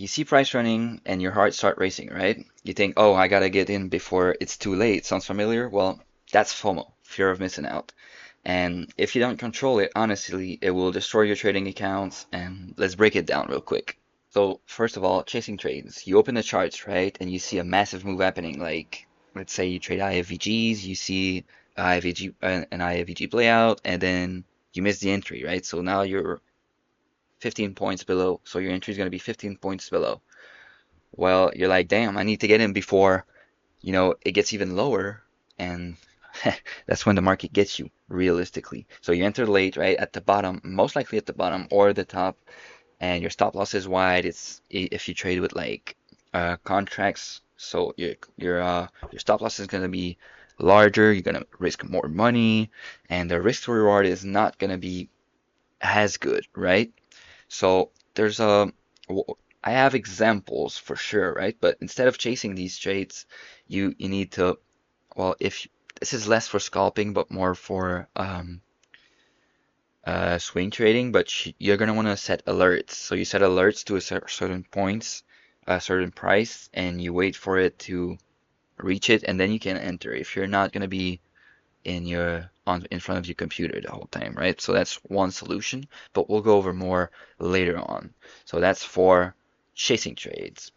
see price running and your heart start racing, right? You think, oh, I gotta get in before it's too late. Sounds familiar? Well, that's FOMO, fear of missing out. And if you don't control it, honestly, it will destroy your trading accounts. And let's break it down real quick. So first of all, chasing trades. You open the charts, right? And you see a massive move happening. Like, let's say you trade IFVGs, you see an IFVG playout, and then you miss the entry, right? So now you're 15 points below. So your entry is going to be 15 points below. Well, you're like, damn, I need to get in before, it gets even lower. And that's when the market gets you, realistically. So you enter late, right, at the bottom, most likely at the bottom or the top, and your stop loss is wide. It's if you trade with like contracts, so your stop loss is going to be larger. You're going to risk more money, and the risk to reward is not going to be as good, right? So I have examples for sure, right? But instead of chasing these trades, you need to, well, if this is less for scalping, but more for swing trading, but you're gonna want to set alerts. So you set alerts to a certain points, a certain price, and you wait for it to reach it, and then you can enter. If you're not gonna be in front of your computer the whole time, right? So that's one solution, but we'll go over more later on. So that's for chasing trades.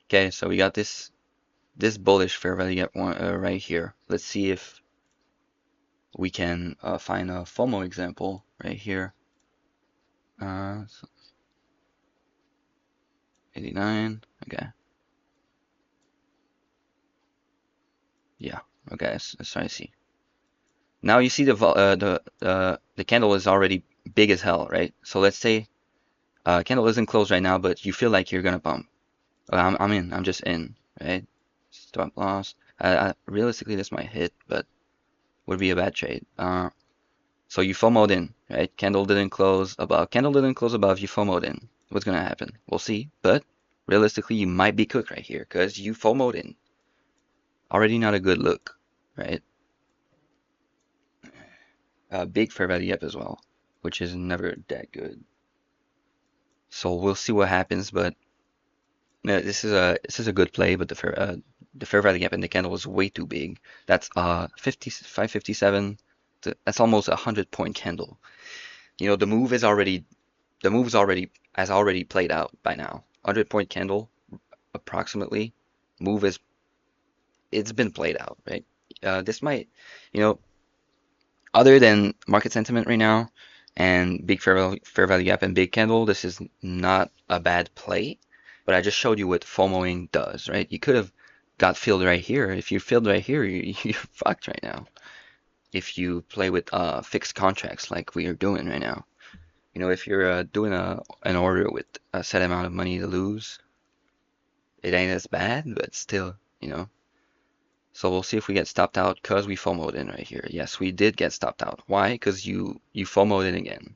Okay, so we got this bullish fair value gap one right here. Let's see if we can find a FOMO example right here. 89. Okay. Yeah. Okay. Let's try to see. Now you see the candle is already big as hell, right? So let's say candle isn't closed right now, but you feel like you're gonna pump. I'm in. I'm just in, right? Stop loss. Realistically, this might hit, but would be a bad trade. So you FOMO'd in, right? Candle didn't close above. Candle didn't close above. You FOMO'd in. What's gonna happen? We'll see. But realistically, you might be cooked right here because you FOMO'd in. Already not a good look, right? Big fair value up as well, which is never that good. So we'll see what happens, but this is a good play, but the fair value gap in the candle was way too big. That's 557. That's almost a 100-point candle. The move is already the move's already has already played out by now. 100-point candle approximately. Move is it's been played out, right? This might, you know, other than market sentiment right now and big fair value gap and big candle, this is not a bad play. But I just showed you what FOMOing does, right? You could have got filled right here. If you filled right here, you're fucked right now. If you play with fixed contracts like we are doing right now. If you're doing an order with a set amount of money to lose, it ain't as bad, but still, you know. So we'll see if we get stopped out because we FOMO'd in right here. Yes, we did get stopped out. Why? Because you FOMO'd in again.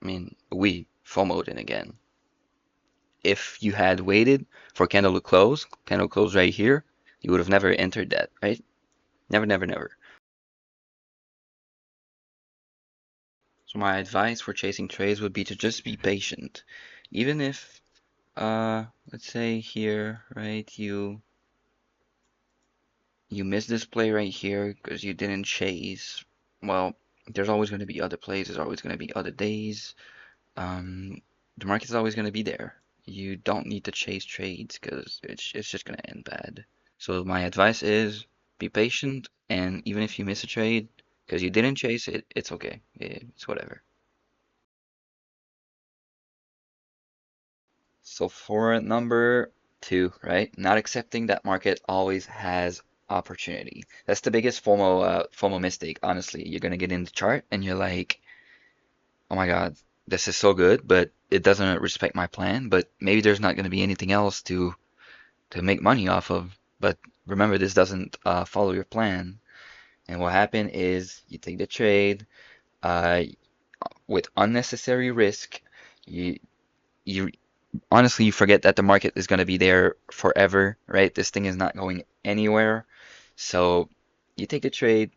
I mean, we FOMO'd in again. If you had waited for candle close right here, you would have never entered that, right? Never, never, never. So my advice for chasing trades would be to just be patient. Even if, let's say here, right, you miss this play right here because you didn't chase. Well, there's always going to be other plays. There's always going to be other days. The market's always going to be there. You don't need to chase trades because it's just going to end bad. So my advice is be patient, and even if you miss a trade because you didn't chase it, it's okay. It's whatever. So for number two, right? Not accepting that market always has opportunity. That's the biggest FOMO mistake, honestly. You're gonna get in the chart and you're like, oh my God, this is so good, but it doesn't respect my plan. But maybe there's not gonna be anything else to make money off of. But remember, this doesn't follow your plan. And what happened is you take the trade uh, with unnecessary risk. You you honestly you forget that the market is going to be there forever, right? This thing is not going anywhere. So you take a trade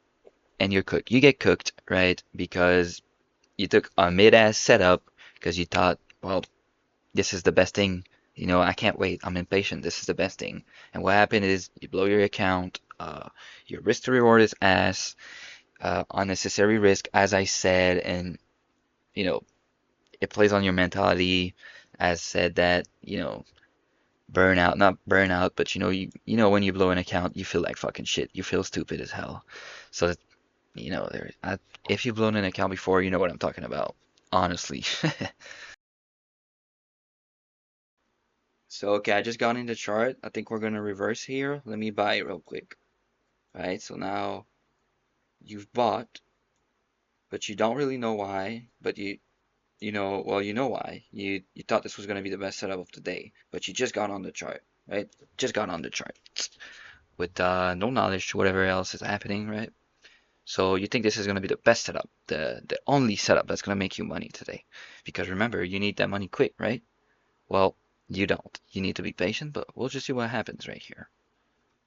and you're cooked. You get cooked, right? Because you took a mid-ass setup because you thought, well, this is the best thing. You know, I can't wait. I'm impatient. This is the best thing. And what happened is you blow your account. Your risk to reward is ass. Unnecessary risk, as I said, and you know, it plays on your mentality. As said that, burnout, not burnout, but you know when you blow an account, you feel like fucking shit. You feel stupid as hell. So, if you've blown an account before, you know what I'm talking about. Honestly. So, okay, I just got in the chart. I think we're gonna reverse here. Let me buy real quick. Right? So now you've bought, but you don't really know why, but you know why. You thought this was gonna be the best setup of the day, but you just got on the chart, right? Just got on the chart with no knowledge to whatever else is happening, right? So you think this is gonna be the best setup, the only setup that's gonna make you money today. Because remember, you need that money quick, right? Well, you don't. You need to be patient, but we'll just see what happens right here.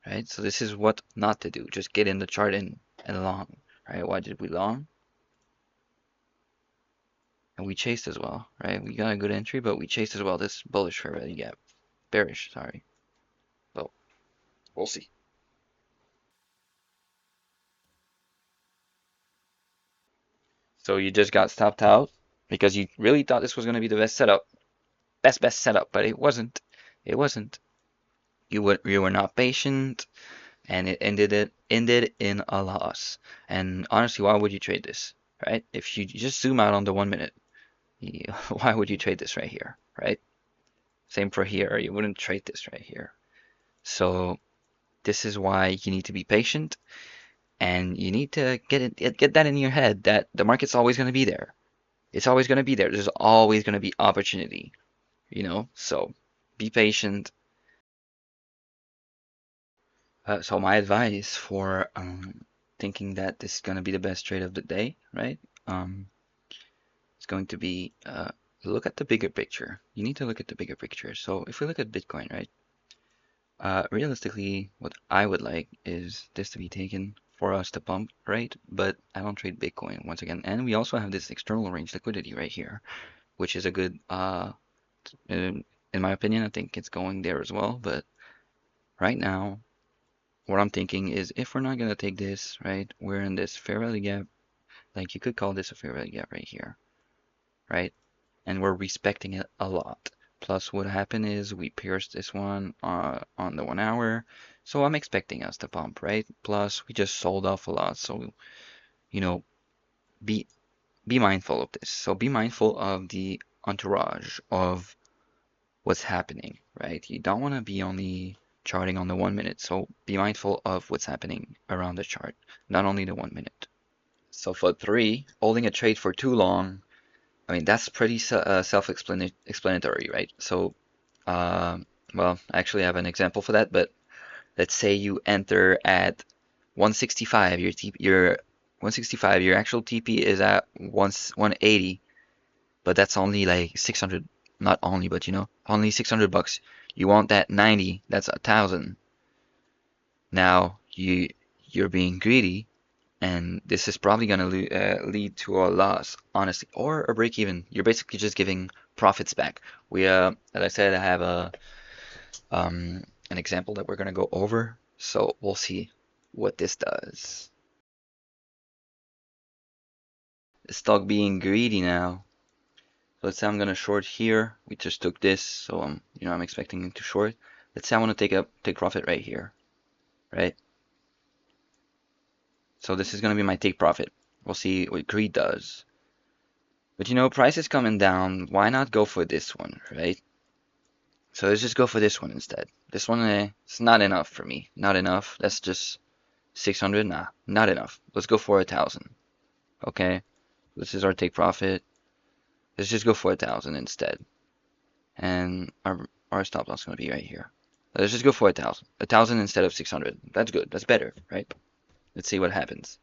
Right? So this is what not to do. Just get in the chart and long, right? Why did we long? And we chased as well, right? We got a good entry, but we chased as well this bullish fair value gap. Bearish, sorry. Well, we'll see. So you just got stopped out because you really thought this was going to be the best setup. Best setup, but it wasn't. It wasn't. You were not patient, and it ended in a loss. And honestly, why would you trade this, right? If you just zoom out on the 1 minute, why would you trade this right here, right? Same for here. You wouldn't trade this right here. So this is why you need to be patient, and you need to get that in your head that the market's always going to be there. It's always going to be there. There's always going to be opportunity, So be patient. So my advice for thinking that this is going to be the best trade of the day, right? Um, it's going to be look at the bigger picture. You need to look at the bigger picture. So if we look at Bitcoin, right? Realistically, what I would like is this to be taken for us to pump, right? But I don't trade Bitcoin once again. And we also have this external range liquidity right here, which is a good, in my opinion, I think it's going there as well. But right now, what I'm thinking is if we're not going to take this, right, we're in this fair value gap, like you could call this a fair value gap right here, right? And we're respecting it a lot. Plus, what happened is we pierced this one on the 1 hour, so I'm expecting us to pump, right? Plus, we just sold off a lot, so you know, be be mindful of this. So be mindful of the entourage of what's happening, right? You don't want to be only charting on the 1 minute, so be mindful of what's happening around the chart, not only the 1 minute. So for three, holding a trade for too long, I mean, that's pretty self-explanatory, right? So, uh, well, I actually have an example for that, but let's say you enter at 165, your 165, your actual TP is at 180, but that's only like 600, not only, but only $600. You want that 90, that's 1,000. Now you're being greedy, and this is probably going to lead to a loss, honestly, or a break even. You're basically just giving profits back. As I said, I have an example that we're going to go over, so we'll see what this does. The stock being greedy now. So let's say I'm going to short here. We just took this, so I'm expecting to short. Let's say I want to take profit right here, right? So this is going to be my take profit. We'll see what greed does. But price is coming down. Why not go for this one, right? So let's just go for this one instead. This one, it's not enough for me. Not enough. That's just 600. Nah, not enough. Let's go for 1,000. Okay. This is our take profit. Let's just go for 1,000 instead. And our stop loss is going to be right here. Let's just go for 1,000. 1,000 instead of 600. That's good. That's better, right? Let's see what happens.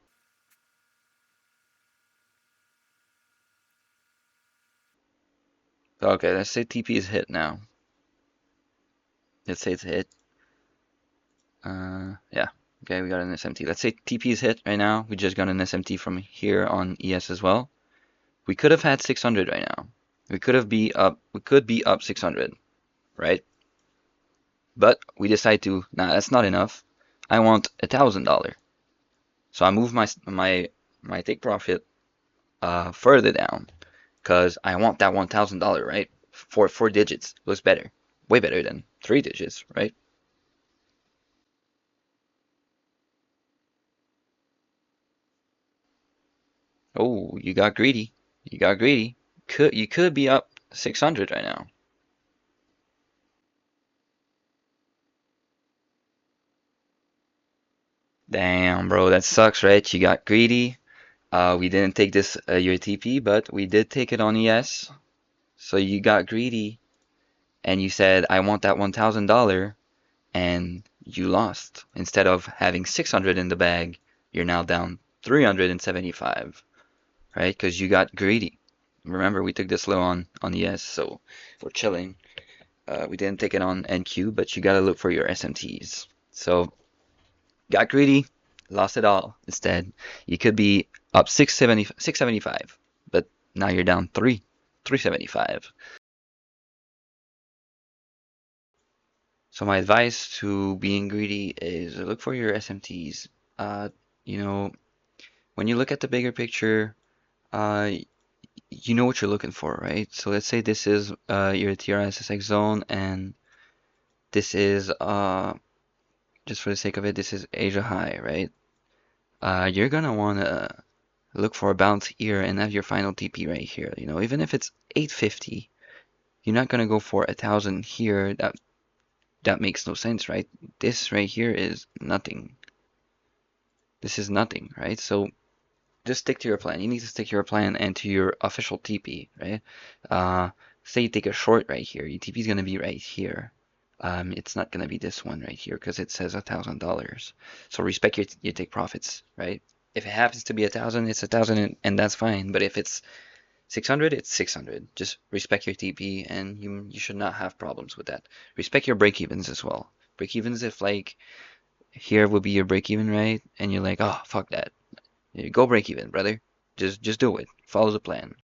Okay, let's say TP is hit now. Let's say it's hit. Yeah. Okay, we got an SMT. Let's say TP is hit right now. We just got an SMT from here on ES as well. We could have had 600 right now. We could be up 600, right? But we decide to, nah, that's not enough. I want $1,000. So I move my take profit further down because I want that $1,000, right? Four digits looks better, way better than 3 digits, right? Oh, you got greedy. You got greedy. You could be up 600 right now. Damn, bro, that sucks, right? You got greedy. We didn't take this your TP, but we did take it on ES. So you got greedy and you said, I want that $1,000, and you lost. Instead of having 600 in the bag, you're now down 375, right? Because you got greedy. Remember, we took this low on ES, so we're chilling. We didn't take it on NQ, but you gotta look for your SMTs. So got greedy, lost it all. Instead, you could be up 675, but now you're down 375. So my advice to being greedy is look for your SMTs. Uh, you know, when you look at the bigger picture, uh, you know what you're looking for, right? So let's say this is your TrssxTrades zone, and this is just for the sake of it, this is Asia high, right? You're gonna wanna look for a bounce here and have your final TP right here. Even if it's 850, you're not gonna go for 1,000 here. That makes no sense, right? This right here is nothing. This is nothing, right? So just stick to your plan. You need to stick to your plan and to your official TP, right? Uh, Say you take a short right here. Your TP is gonna be right here. It's not gonna be this one right here because it says $1,000. So respect your take profits, right? If it happens to be 1,000, it's 1,000, and that's fine. But if it's 600, it's 600. Just respect your TP, and you should not have problems with that. Respect your break evens as well. Break evens, if like here would be your break even, right? And you're like, oh fuck that. Go break even, brother. Just do it. Follow the plan.